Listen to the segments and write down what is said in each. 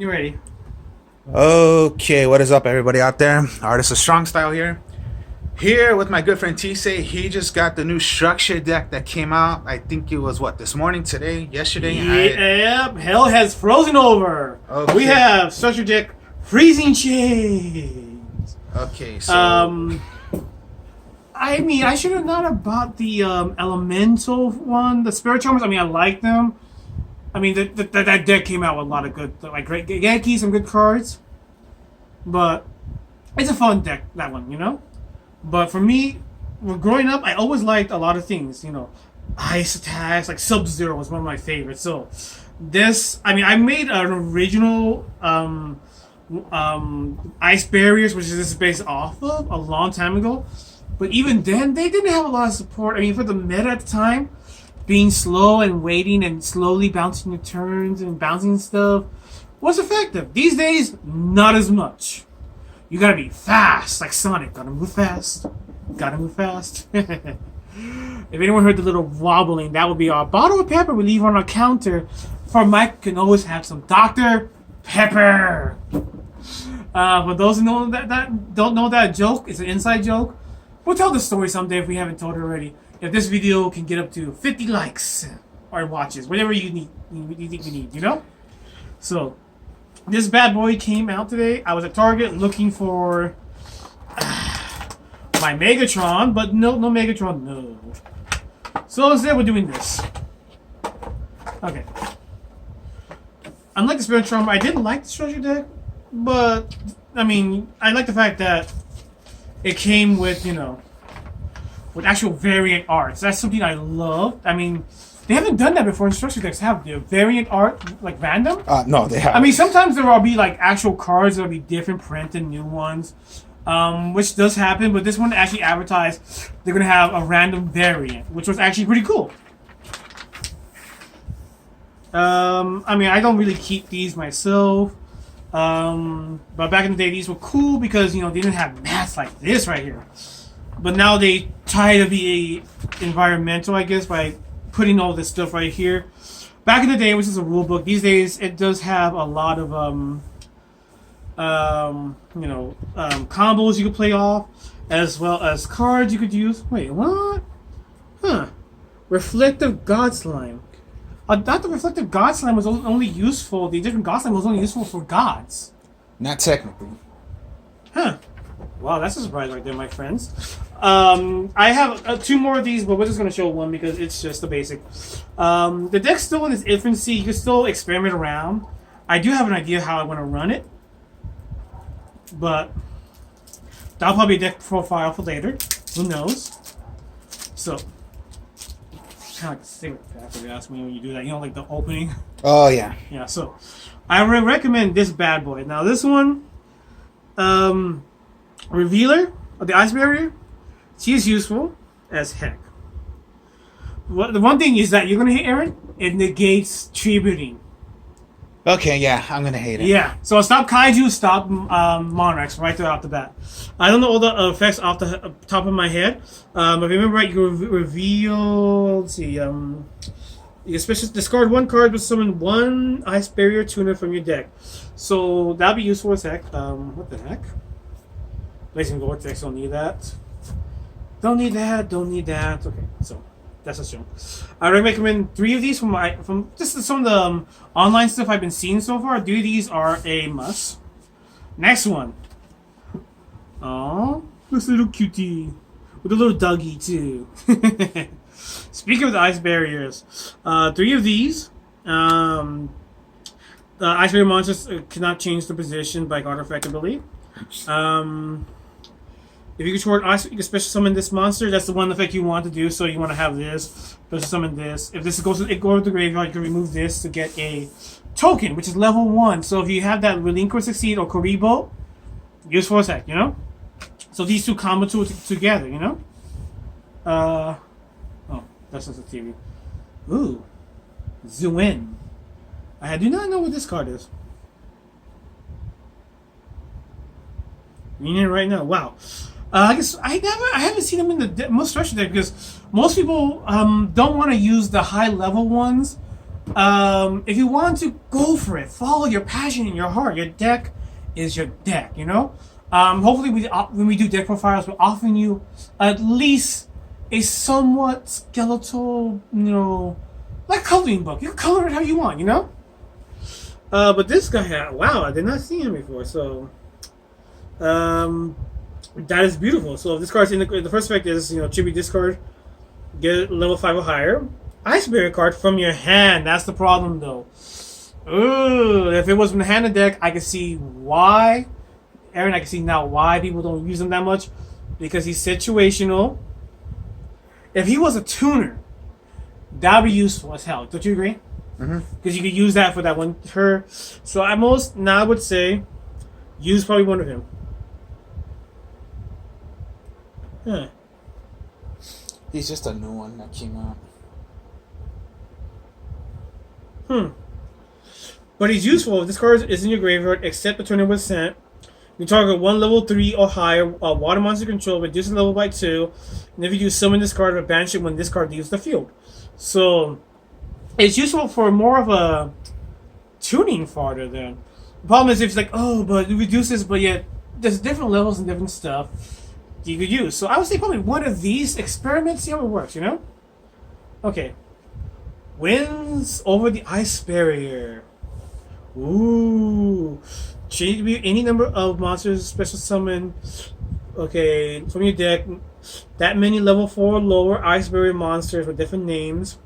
when you're ready. Okay, what is up, everybody out there? Artist of Strong Style here. Here with my good friend Tisei. He just got the new structure deck that came out. I think it was this morning, today, yesterday. Yep, hell has frozen over. Okay. We have structure deck Freezing Chains. Okay, so I mean, I should have not have bought the elemental one, the Spirit Charmers. I mean, I like them. I mean, that deck came out with a lot of good, like great Yankees, some good cards. But it's a fun deck, that one, you know? But for me, growing up, I always liked a lot of things, you know. Ice attacks, like Sub-Zero was one of my favorites. So this, I mean, I made an original Ice Barriers, which this is based off of, a long time ago. But even then, they didn't have a lot of support. I mean, for the meta at the time, being slow and waiting and slowly bouncing your turns and bouncing stuff was effective. These days, not as much. You gotta be fast, like Sonic. Gotta move fast. Gotta move fast. If anyone heard the little wobbling, that would be our bottle of pepper we leave on our counter. For Mike can always have some Dr. Pepper. For those who know that don't know that joke, it's an inside joke. We'll tell the story someday if we haven't told it already. If this video can get up to 50 likes or watches, whatever you think you need, you know? So, this bad boy came out today. I was at Target looking for my Megatron, but no Megatron, no. So instead we're doing this. Okay. Unlike the Spirit Charmer, I didn't like the structure deck, but, I mean, I like the fact that it came with, you know, with actual variant art. So that's something I love. I mean, they haven't done that before in structure decks, have they? Variant art, like random? no, they haven't. I mean, sometimes there will be like actual cards that will be different print and new ones, which does happen. But this one actually advertised they're gonna have a random variant, which was actually pretty cool. I mean, I don't really keep these myself, but back in the day, these were cool because you know they didn't have mats like this right here. But now they try to be environmental, I guess, by putting all this stuff right here. Back in the day, which is a rule book. These days, it does have a lot of combos you could play off, as well as cards you could use. Wait, what? Huh? Reflective God Slime. I thought the Reflective God Slime was only useful. The different God Slime was only useful for gods. Not technically. Huh. Wow, that's a surprise right there, my friends. I have two more of these, but we're just going to show one because it's just the basic. The deck's still in its infancy. You can still experiment around. I do have an idea how I want to run it, but that'll probably be a deck profile for later. Who knows? So, kind of like a cigarette pack, if you ask me when you do that. You know, like the opening. Oh, yeah. Yeah, so I recommend this bad boy. Now, this one, Revealer of the Ice Barrier, she is useful as heck. The one thing is that you're gonna hate Aaron. It negates tributing. Okay, yeah, I'm gonna hate it. Yeah. So stop Kaiju, stop Monarchs right there off the bat. I don't know all the effects off the top of my head. But remember, right? You can reveal. Let's see. You especially discard one card, but summon one Ice Barrier tuner from your deck. So that'd be useful as heck. What the heck? Blazing Vortex, don't need that. Don't need that. Okay, so that's a show. I recommend 3 of these from just some of the online stuff I've been seeing so far. 3 of these are a must. Next one. Oh, this little cutie with a little doggy too. Speaking of the Ice Barriers, 3 of these. The Ice Barrier monsters cannot change the position by card effect, I believe. If you control ice, you can special summon this monster. That's the one effect you want to do. So you want to have this, special summon this. If this goes to the graveyard, you can remove this to get a token, which is level 1. So if you have that Relinquish Succeed or Karibo, useful as heck, you know? So these two combo together, you know? Oh, that's just a theory. Ooh. Zuin. I do not know what this card is. Reading it right now. Wow. I guess I haven't seen them in the most structure deck because most people don't want to use the high level ones If you want to go for it, follow your passion in your heart. Your deck is your deck, you know? Hopefully, when we do deck profiles, we're offering you at least a somewhat skeletal, like coloring book. You can color it how you want, you know? But this guy, wow, I did not see him before, so that is beautiful. So if this card's in the first effect is, tribute this card, get level 5 or higher. Ice Barrier card from your hand. That's the problem, though. Ooh, if it was from the hand of deck, I can see why. Aaron, I can see now why people don't use him that much. Because he's situational. If he was a tuner, that would be useful as hell. Don't you agree? Because you could use that for that one. So I would say use probably one of him. Huh. He's just a new one that came out. But he's useful if this card is in your graveyard, except the turn it was sent. You target one level 3 or higher water monster control, reduce the level by 2. And if you do summon this card or banish it when this card leaves the field. So it's useful for more of a tuning fodder then. The problem is if it's like, oh, but it reduces, but yet there's different levels and different stuff you could use. So I would say probably one of these experiments, see how it works, you know? Okay. Wins over the Ice Barrier. Ooh. Change any number of monsters special summon. Okay, from your deck. That many level 4 or lower Ice Barrier monsters with different names.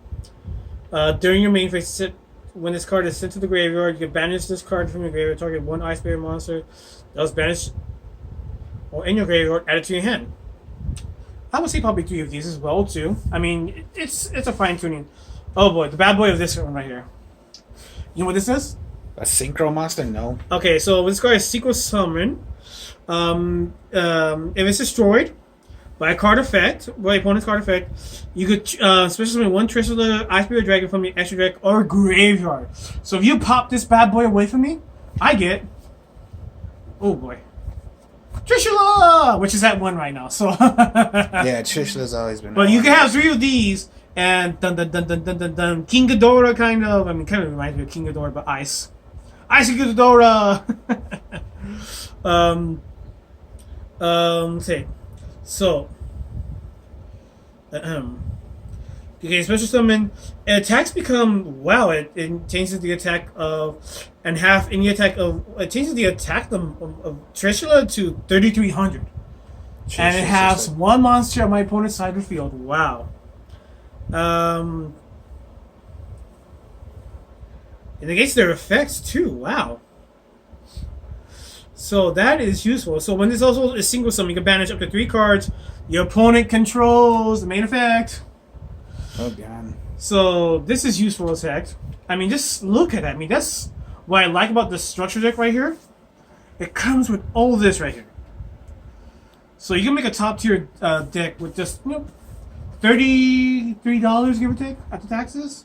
During your main phase, when this card is sent to the graveyard, you can banish this card from your graveyard. Target one Ice Barrier monster that was banished or in your graveyard, add it to your hand. I would say probably 3 of these as well too. I mean, it's a fine tuning. Oh boy, the bad boy of this one right here. You know what this is? A synchro monster? No. Okay, so this card is Secret Summon. If it's destroyed by a card effect, by opponent's card effect, you could special summon one Trishula, Ice Barrier Dragon from your extra deck or graveyard. So if you pop this bad boy away from me, I get, oh boy, Trishula, which is at 1 right now. So yeah, Trishula's always been. But you can have 3 of these. And dun dun dun dun dun dun dun. King Ghidorah kind of. I mean, kind of reminds me of King Ghidorah, but ice. Ice Ghidorah. Say. So. Okay, special summon. Attacks become it changes the attack of and half any attack of it changes the attack of Trishula to 3,300. And it has one monster on my opponent's side of the field. Wow. It negates their effects too. Wow. So that is useful. So when this also is single summon, you can banish up to 3 cards your opponent controls. The main effect. Oh god. So this is useful as heck. I mean, just look at that. I mean, that's what I like about the structure deck right here. It comes with all this right here. So you can make a top tier deck with just $33, give or take, after taxes.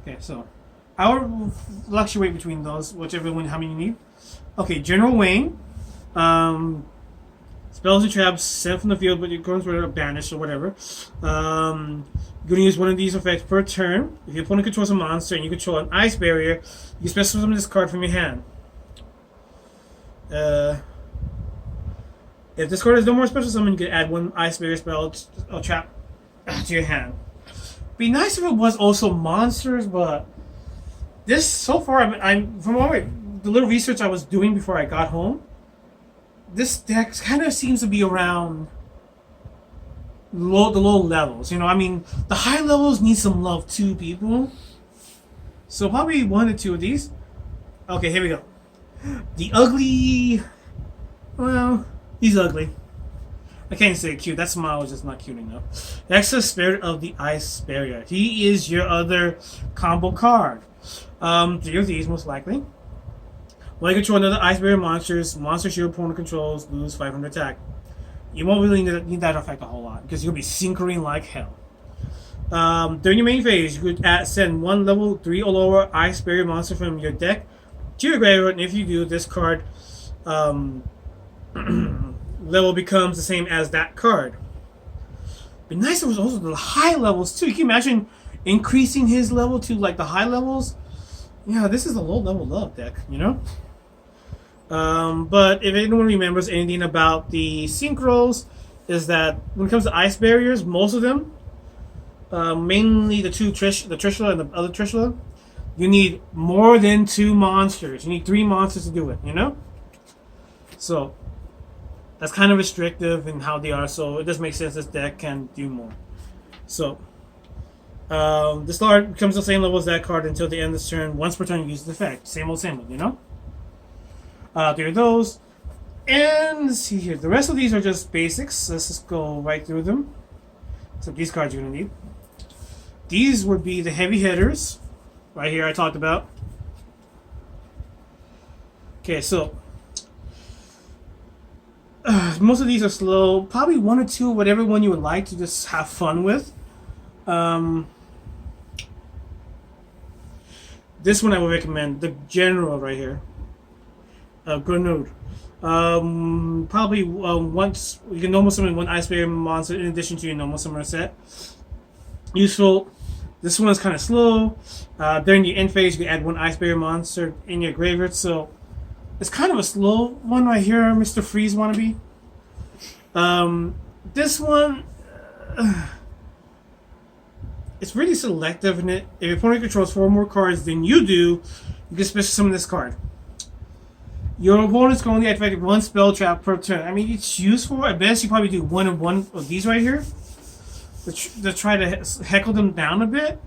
Okay, so I would fluctuate between those, whichever one, how many you need. Okay, General Wayne. Spells and traps sent from the field, but your cards were banished or whatever. You're going to use one of these effects per turn. If your opponent controls a monster and you control an Ice Barrier, you special summon this card from your hand. If this card has no more special summon, you can add one Ice Barrier spell or trap to your hand. Be nice if it was also monsters, but this so far, I'm from the little research I was doing before I got home. This deck kind of seems to be around the low levels. I mean, the high levels need some love too, people. So probably 1 or 2 of these. Okay, here we go. The ugly. Well. He's ugly. I can't say cute. That smile was just not cute enough. That's the Spirit of the Ice Barrier. He is your other combo card. 3 of these, most likely. When you control another Ice Barrier monsters your opponent controls lose 500 attack. You won't really need that effect a whole lot, because you'll be syncering like hell. During your main phase, you could send 1 level 3 or lower Ice Barrier monster from your deck to your graveyard, and if you do, this card level becomes the same as that card. But nice, it was also the high levels too. You can imagine increasing his level to like the high levels, yeah, this is a low level love deck, you know. But if anyone remembers anything about the synchros, is that when it comes to ice barriers, most of them, mainly the Trishula and the other Trishula, you need more than 2 monsters. You need 3 monsters to do it, you know? So, that's kind of restrictive in how they are, so it does make sense this deck can do more. So, this card becomes the same level as that card until the end of the turn. Once per turn, use the effect. Same old, you know? 3 of those. And let's see here. The rest of these are just basics. Let's just go right through them. So these cards you're going to need. These would be the heavy hitters. Right here I talked about. Okay, so most of these are slow. Probably 1 or 2, whatever one you would like to just have fun with. This one I would recommend. The General right here. Grenade. Probably once you can normal summon 1 Ice Barrier monster in addition to your normal summoner set. Useful. This one is kind of slow. During the end phase, you can add 1 Ice Barrier monster in your graveyard. So it's kind of a slow one right here, Mr. Freeze wannabe. This one, it's really selective in it. If your opponent controls 4 more cards than you do, you can special summon this card. Your opponent's can only activate 1 spell trap per turn. I mean, it's useful. At best, you probably do 1 and 1 of these right here to try to heckle them down a bit.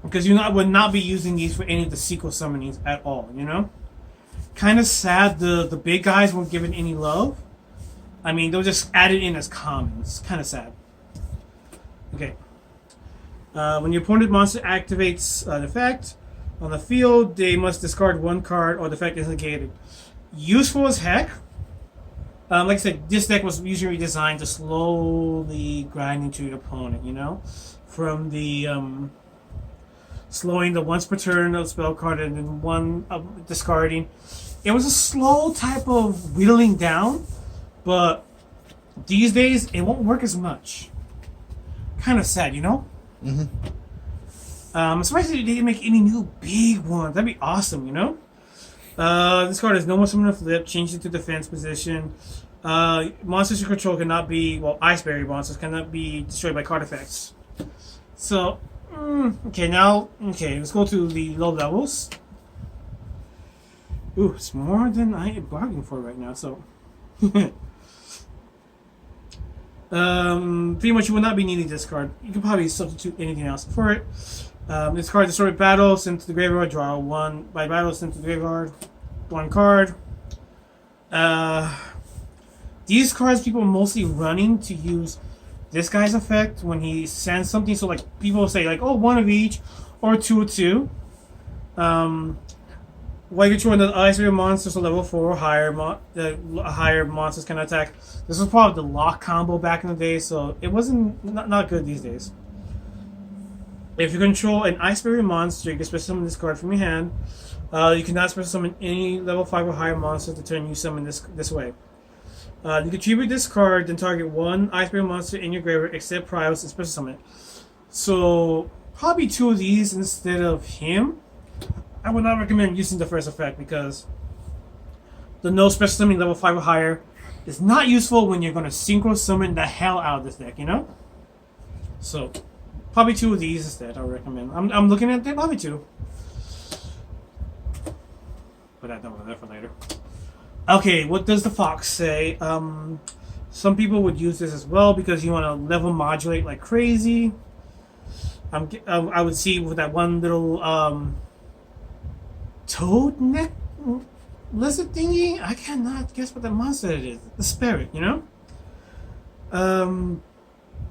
Because you would not be using these for any of the sequel summonings at all, you know? Kind of sad the big guys weren't given any love. I mean, they'll just add it in as commons. Kind of sad. Okay. When your opponent monster activates an effect on the field, they must discard 1 card or the effect is negated. Useful as heck. Like I said, this deck was usually designed to slowly grind into your opponent, you know? From the slowing the once per turn of spell card and then 1 discarding. It was a slow type of whittling down, but these days it won't work as much. Kind of sad, you know? Mm-hmm. Especially if they didn't make any new big ones. That'd be awesome, you know? This card has no more summon flip, change it to defense position. Monsters you control cannot be, well, Ice Barrier monsters cannot be destroyed by card effects. So, okay, let's go to the low levels. Ooh, it's more than I bargained for right now, so. Pretty much you will not be needing this card. You can probably substitute anything else for it. This card destroy battle, sent to the graveyard, draw 1 by battle, sent to the graveyard, 1 card. These cards people are mostly running to use this guy's effect when he sends something. So like people say like, oh, 1 of each or 2 of 2. While you control the Ice Barrier monsters, so level 4 or higher, higher monsters can attack. This was probably the lock combo back in the day, so it wasn't not good these days. If you control an Ice Barrier monster, you can special summon this card from your hand. You cannot special summon any level 5 or higher monster the turn you summon this way. You contribute this card, then target 1 Ice Barrier monster in your graveyard, except Prios, and special summon it. So probably 2 of these instead of him. I would not recommend using the first effect because the no special summoning level 5 or higher is not useful when you're going to synchro summon the hell out of this deck, you know? So, probably 2 of these instead, I would recommend. I'm looking at them, probably 2. Put that over there for later. Okay, what does the Fox say? Some people would use this as well because you want to level modulate like crazy. I would see with that one little toad neck lizard thingy. I cannot guess what that monster it is. The spirit, you know?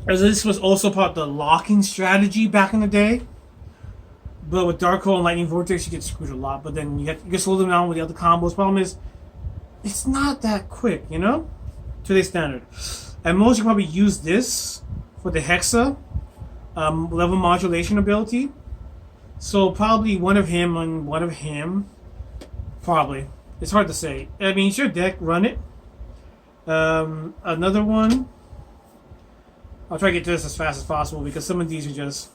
As this was also part of the locking strategy back in the day. But with Dark Hole and Lightning Vortex, you get screwed a lot. But then you can slow them down with the other combos. Problem is, it's not that quick, you know? Today's standard. At most, you probably use this for the Hexa level modulation ability. So probably 1 of him and 1 of him. Probably. It's hard to say. I mean, it's your deck, run it. Another one. I'll try to get to this as fast as possible because some of these are just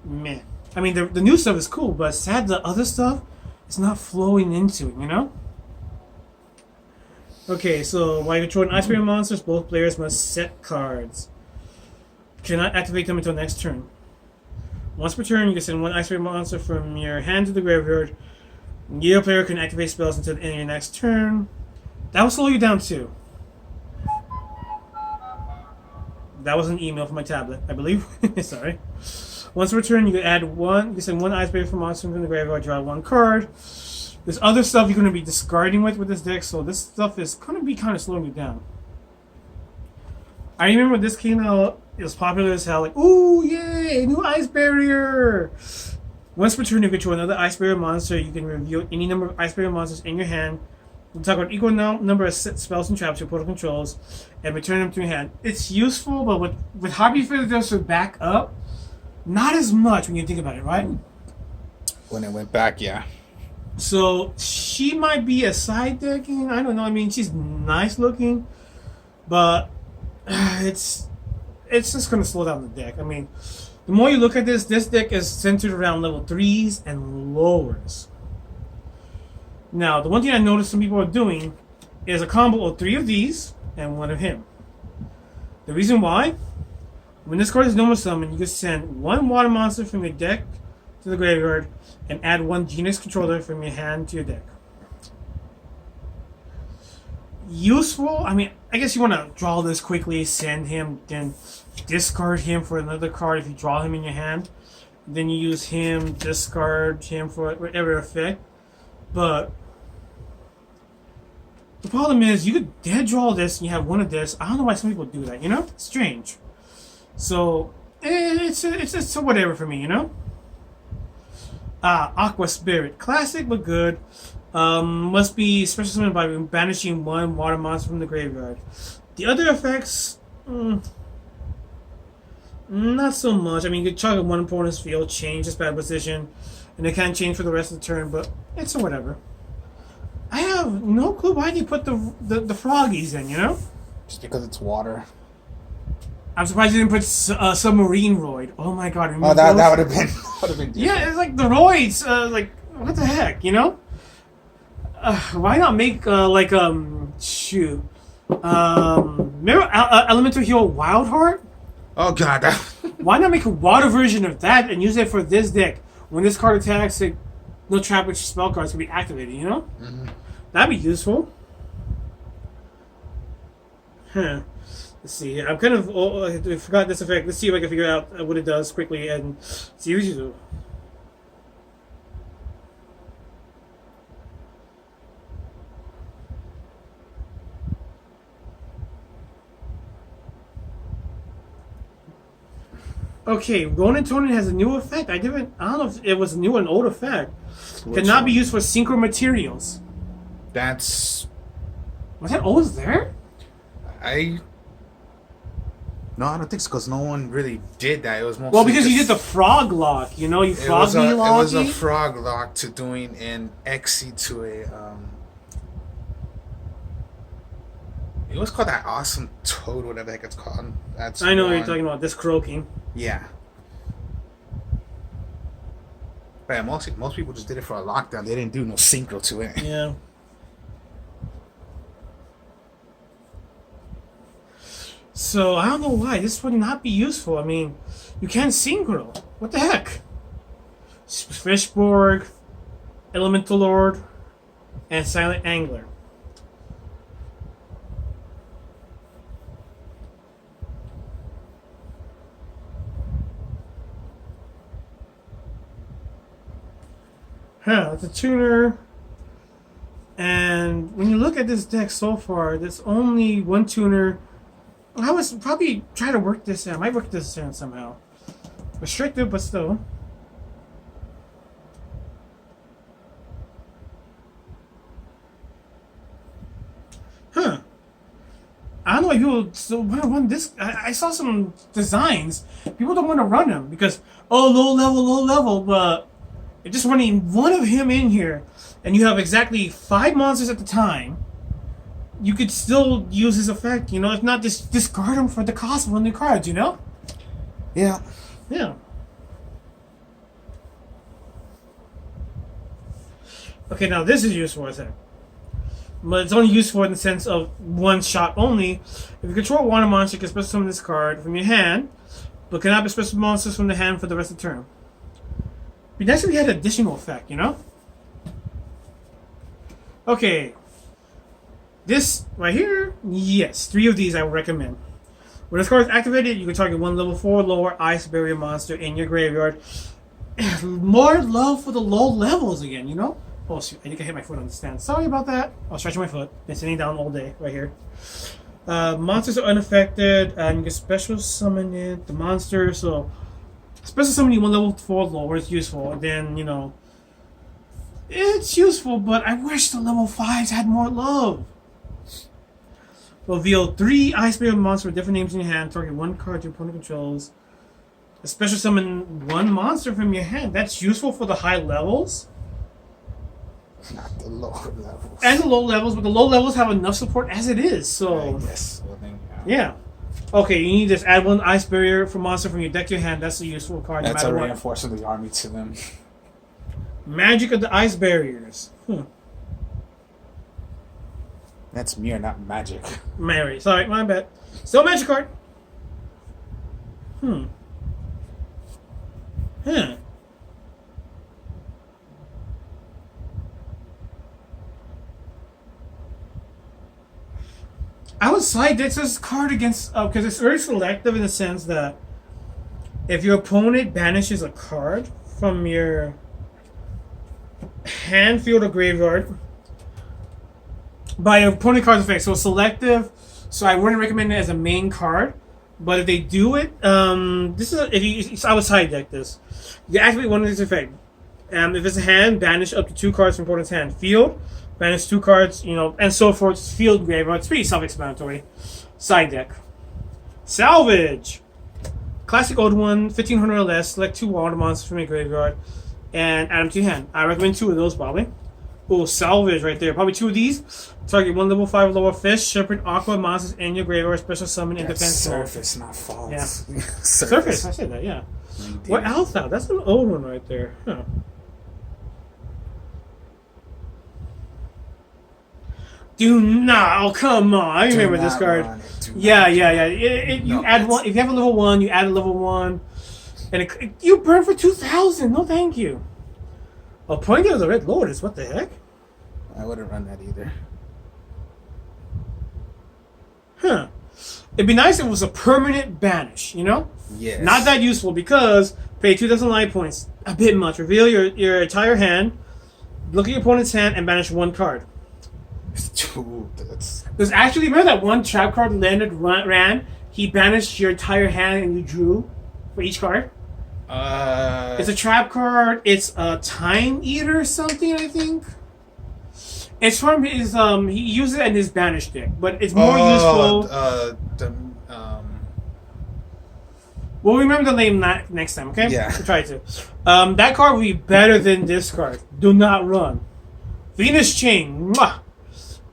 meh. I mean, the new stuff is cool, but sad the other stuff is not flowing into it, you know? Okay, so while you're controlling Ice Barrier monsters, both players must set cards. Cannot activate them until next turn. Once per turn, you can send one Ice Barrier monster from your hand to the graveyard. Neither player can activate spells until the end of your next turn. That will slow you down too. That was an email from my tablet, I believe. Sorry. Once per turn, you can add one. You can send one Ice Barrier from monster from the graveyard. Draw one card. There's other stuff you're going to be discarding with this deck, so this stuff is going to be kind of slowing you down. I remember when this came out, it was popular as hell. Like, ooh, yay, new Ice Barrier! Once per turn, you control another Ice Barrier monster. You can reveal any number of Ice Barrier monsters in your hand. You talk about equal number of spells and traps your opponent controls, and return them to your hand. It's useful, but with Harpy Feather Duster back up, not as much when you think about it, right? When it went back, yeah. So she might be a side decking. I don't know. I mean, she's nice looking, but it's just gonna slow down the deck. I mean, the more you look at this deck is centered around level 3s and lowers. Now, the one thing I noticed some people are doing is a combo of 3 of these and 1 of him. The reason why, when this card is normal summon, you can send 1 water monster from your deck to the graveyard and add 1 Genius controller from your hand to your deck. Useful, I mean, I guess you want to draw this quickly, send him, then discard him for another card if you draw him in your hand. Then you use him, discard him for whatever effect. But the problem is, you could dead draw this and you have 1 of this. I don't know why some people do that, you know? It's strange. So, it's a whatever for me, you know? Aqua Spirit. Classic, but good. Must be special summoned by banishing 1 water monster from the graveyard. The other effects, not so much. I mean, you could chug 1 opponent's field, change its bad position, and it can't change for the rest of the turn, but it's a whatever. I have no clue why they put the froggies in, you know? Just because it's water. I'm surprised you didn't put Submarine Roid. Oh my god, remember Oh, that those? would have been different. Yeah, it's like the Roids. Like, what the heck, you know? Why not make, shoot. Remember Elemental Hero Wildheart? Oh god, that... Why not make a water version of that and use it for this deck? When this card attacks, no trap which spell cards can be activated, you know? Mm-hmm. That'd be useful. Huh. Let's see. I'm kind of... I forgot this effect. Let's see if I can figure out what it does quickly and see what you do. Okay, Ronin Tonin has a new effect. I don't know if it was a new or an old effect. Cannot be used for synchro materials. That's... Was that always there? No, I don't think so, because no one really did that. It was mostly... Well, because you did the frog lock, you know? You frog me lock. It was a frog lock to doing an Exy to a... It was called that awesome toad, whatever the heck it's called. That's I know what you're talking about, this croaking. Yeah. But yeah, most people just did it for a lockdown. They didn't do no synchro to it. Yeah. So, I don't know why. This would not be useful. I mean, you can't synchro. What the heck? Fishborg, Elemental Lord, and Silent Angler. Huh, it's a tuner. And when you look at this deck so far, there's only 1 tuner. I was probably try to work this in. I might work this in somehow. Restricted, but still. Huh. I don't know why people still want to run this. I saw some designs. People don't want to run them because, oh, low level, but you're just running 1 of him in here, and you have exactly 5 monsters at the time. you could still use his effect. You know, if not, just discard him for the cost of one of the cards. You know? Yeah. Yeah. Okay, now this is useful, I think. But it's only useful in the sense of one shot only. If you control one monster, you can special summon this card from your hand, but cannot be special monsters from the hand for the rest of the turn. It'd be nice if we had additional effect, you know? Okay. This right here, yes, 3 of these I would recommend. When this card is activated, you can target one level 4 lower ice barrier monster in your graveyard. More love for the low levels again, you know? Oh shoot, I think I hit my foot on the stand. Sorry about that. I was stretching my foot. Been sitting down all day, right here. Monsters are unaffected, and you can special summon it. The monster, so special summoning one level 4 lower is useful. And then, you know, it's useful, but I wish the level 5s had more love. Reveal 3 Ice Barrier monsters with different names in your hand. Target 1 card your opponent controls. A special summon 1 monster from your hand. That's useful for the high levels. Not the lower levels. And the low levels, but the low levels have enough support as it is, so... Yes. Well, then, yeah. Okay, you need to just add 1 Ice Barrier for monster from your deck to your hand. That's a useful card That's no a matter what. reinforce of the army to them. Magic of the Ice Barriers. That's mere, not magic. Mary. Sorry, my bad. Still a magic card. Huh. I would side deck this card against because it's very selective in the sense that if your opponent banishes a card from your hand, field, or graveyard by your opponent card's effect, so selective. So I wouldn't recommend it as a main card, but if they do it, this is I would side deck this. You activate one of these effects. If it's a hand, banish up to 2 cards from opponent's hand. Field, banish 2 cards, you know, and so forth. Field, graveyard. It's pretty self-explanatory. Side deck. Salvage. Classic old one, 1500 or less. Select 2 water monsters from your graveyard and add them to your hand. I recommend 2 of those probably. Oh, salvage right there. Probably 2 of these. Target 1 level 5 lower fish, shepherd, aqua monsters in your graveyard. Special summon in defense mode. Surface, not false. Yeah. Surface. I said that. Yeah. What Alpha? That's an old one right there. Huh. Do not. Oh, come on. I remember this card. Yeah. You No, add 1. If you have a level 1, you add a level 1. And you burn for 2,000. No, thank you. Appointed of the Red Lotus. What the heck? I wouldn't run that either. Huh. It'd be nice if it was a permanent banish, you know? Yes. Not that useful because pay 2,000 life points. A bit much. Reveal your entire hand. Look at your opponent's hand and banish 1 card. Ooh, that's... There's actually, remember that one trap card Leonard ran? He banished your entire hand and you drew for each card? It's a trap card. It's a Time Eater or something, I think. It's from his, he uses it in his banish deck, but it's more useful. We'll remember the name next time, okay? Yeah. We'll try to. That card will be better than this card. Do not run. Venus Chain. Mwah!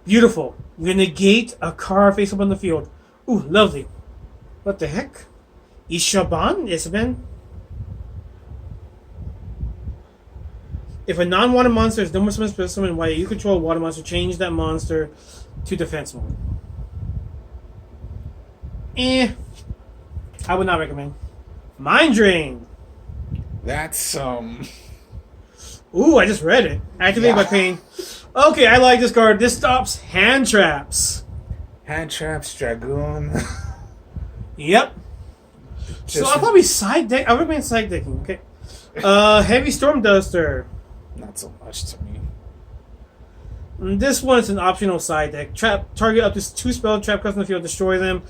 Beautiful. You negate a card face up on the field. Ooh, lovely. What the heck? Ishaban? Ishaban? If a non-water monster is no more summon while you control a water monster, change that monster to defense mode. I would not recommend. Mind Drain. That's Ooh, I just read it. Activate by paying. Okay, I like this card. This stops hand traps. Hand traps, dragoon. Yep. So I'll probably side deck. I recommend side decking. Okay. Heavy Storm Duster. Not so much to me. This one is an optional side deck. Target up to 2 spell trap cards in the field. Destroy them.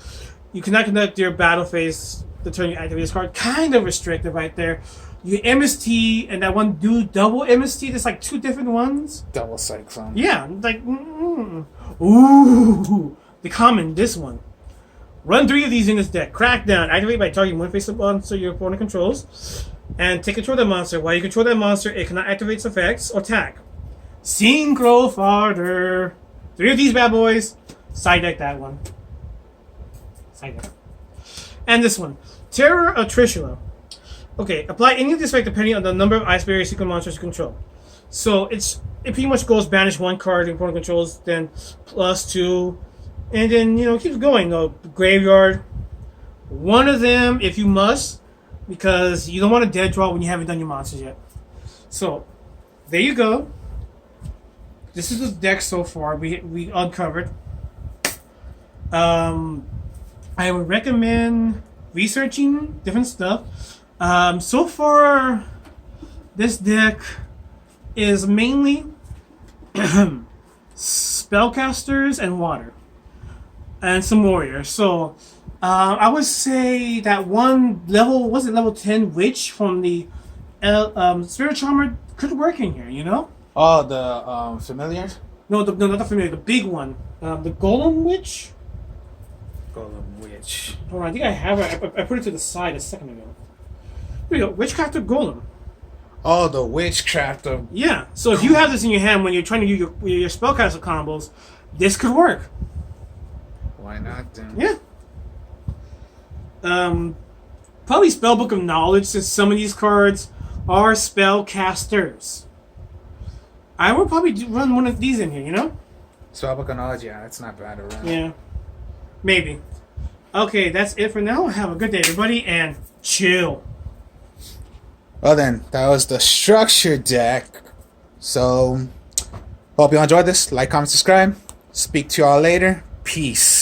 You cannot conduct your battle phase the turn you activate this card. Kind of restrictive right there. You MST and that one dude double MST. There's like 2 different ones. Double Cyclone. Yeah, like ooh, the common. This one. Run 3 of these in this deck. Crackdown. Activate by targeting 1 face-up monster your opponent controls. And take control of that monster. While you control that monster, it cannot activate its effects or attack. Synchro Fodder. 3 of these bad boys. Side deck that one. Side deck. And this one. Terror of Trishula. Okay, apply any of this effect depending on the number of Ice Barrier secret monsters you control. So it pretty much goes banish one card in opponent controls, then +2, and then it keeps going. Graveyard. One of them if you must, because you don't want to dead draw when you haven't done your monsters yet. So there you go. This is the deck so far we uncovered. I would recommend researching different stuff. So far, this deck is mainly spellcasters and water, and some warriors. So I would say that one level, was it level 10 witch from the Spirit Charmer could work in here, Oh, the familiar? No, not the familiar, the big one. The Golem Witch? Golem Witch. Hold on, I think I have it. I put it to the side a second ago. Here we go. Witchcrafter Golem. Oh, the Witchcrafter. Yeah. So if you have this in your hand when you're trying to do your spellcaster combos, this could work. Why not then? Yeah. Probably Spellbook of Knowledge, since some of these cards are spellcasters. I would probably run one of these in here, Spellbook of Knowledge, yeah, that's not bad to run. Yeah. Maybe. Okay, that's it for now. Have a good day, everybody, and chill. Well then, that was the structure deck. So, hope you enjoyed this. Like, comment, subscribe. Speak to y'all later. Peace.